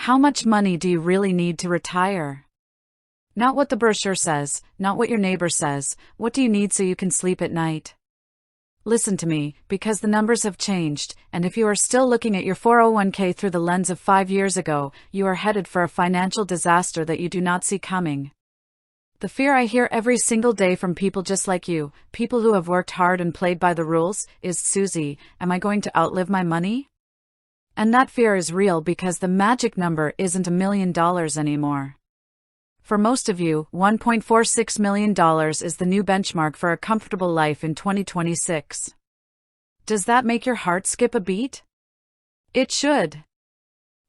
How much money do you really need to retire? Not what the brochure says, not what your neighbor says. What do you need so you can sleep at night? Listen to me, because the numbers have changed, and if you are still looking at your 401k through the lens of 5 years ago, you are headed for a financial disaster that you do not see coming. The fear I hear every single day from people just like you, people who have worked hard and played by the rules, is, Suze, am I going to outlive my money? And that fear is real because the magic number isn't $1 million anymore. For most of you, $1.46 million is the new benchmark for a comfortable life in 2026. Does that make your heart skip a beat? It should.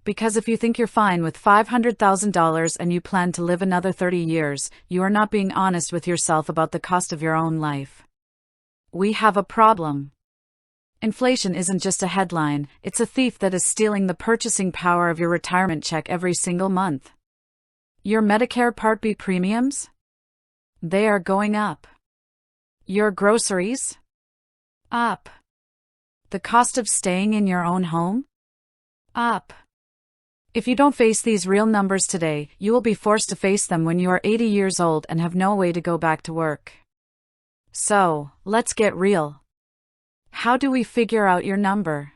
Because if you think you're fine with $500,000 and you plan to live another 30 years, you are not being honest with yourself about the cost of your own life. We have a problem. Inflation isn't just a headline, it's a thief that is stealing the purchasing power of your retirement check every single month. Your Medicare Part B premiums? They are going up. Your groceries? Up. The cost of staying in your own home? Up. If you don't face these real numbers today, you will be forced to face them when you are 80 years old and have no way to go back to work. So, let's get real. How do we figure out your number?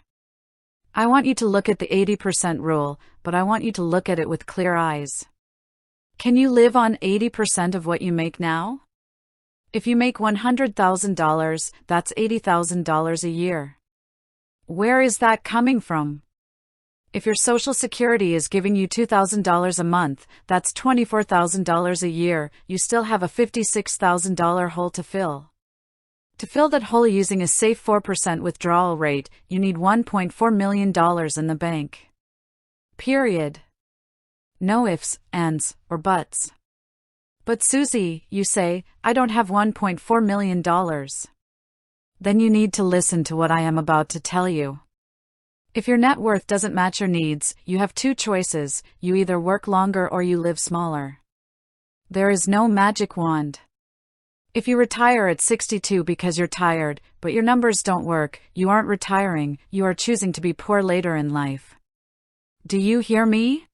I want you to look at the 80% rule, but I want you to look at it with clear eyes. Can you live on 80% of what you make now? If you make $100,000, that's $80,000 a year. Where is that coming from? If your Social Security is giving you $2,000 a month, that's $24,000 a year, you still have a $56,000 hole to fill. To fill that hole using a safe 4% withdrawal rate, you need $1.4 million in the bank. Period. No ifs, ands, or buts. But Suze, you say, I don't have $1.4 million. Then you need to listen to what I am about to tell you. If your net worth doesn't match your needs, you have two choices: you either work longer or you live smaller. There is no magic wand. If you retire at 62 because you're tired, but your numbers don't work, you aren't retiring, you are choosing to be poor later in life. Do you hear me?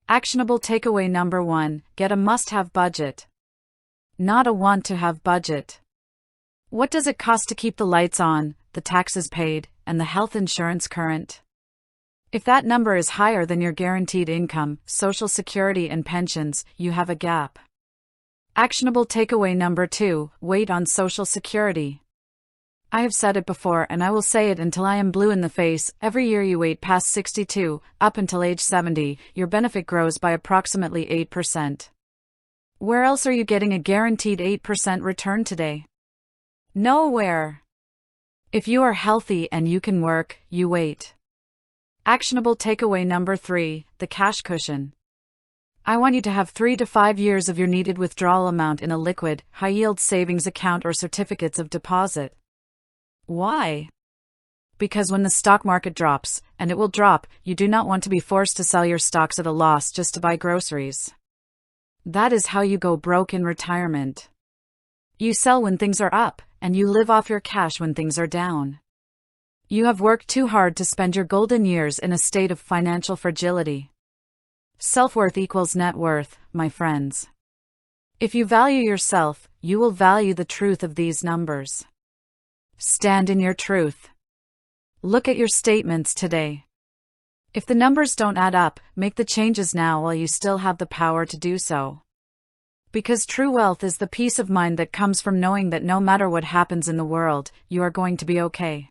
Actionable takeaway number 1, get a must-have budget. Not a want-to-have budget. What does it cost to keep the lights on, the taxes paid, and the health insurance current? If that number is higher than your guaranteed income, Social Security and pensions, you have a gap. Actionable takeaway number 2, wait on Social Security. I have said it before and I will say it until I am blue in the face: every year you wait past 62, up until age 70, your benefit grows by approximately 8%. Where else are you getting a guaranteed 8% return today? Nowhere. If you are healthy and you can work, you wait. Actionable takeaway number 3, the cash cushion. I want you to have 3 to 5 years of your needed withdrawal amount in a liquid, high-yield savings account or certificates of deposit. Why? Because when the stock market drops, and it will drop, you do not want to be forced to sell your stocks at a loss just to buy groceries. That is how you go broke in retirement. You sell when things are up, and you live off your cash when things are down. You have worked too hard to spend your golden years in a state of financial fragility. Self-worth equals net worth, my friends. If you value yourself, you will value the truth of these numbers. Stand in your truth. Look at your statements today. If the numbers don't add up, make the changes now while you still have the power to do so. Because true wealth is the peace of mind that comes from knowing that no matter what happens in the world, you are going to be okay.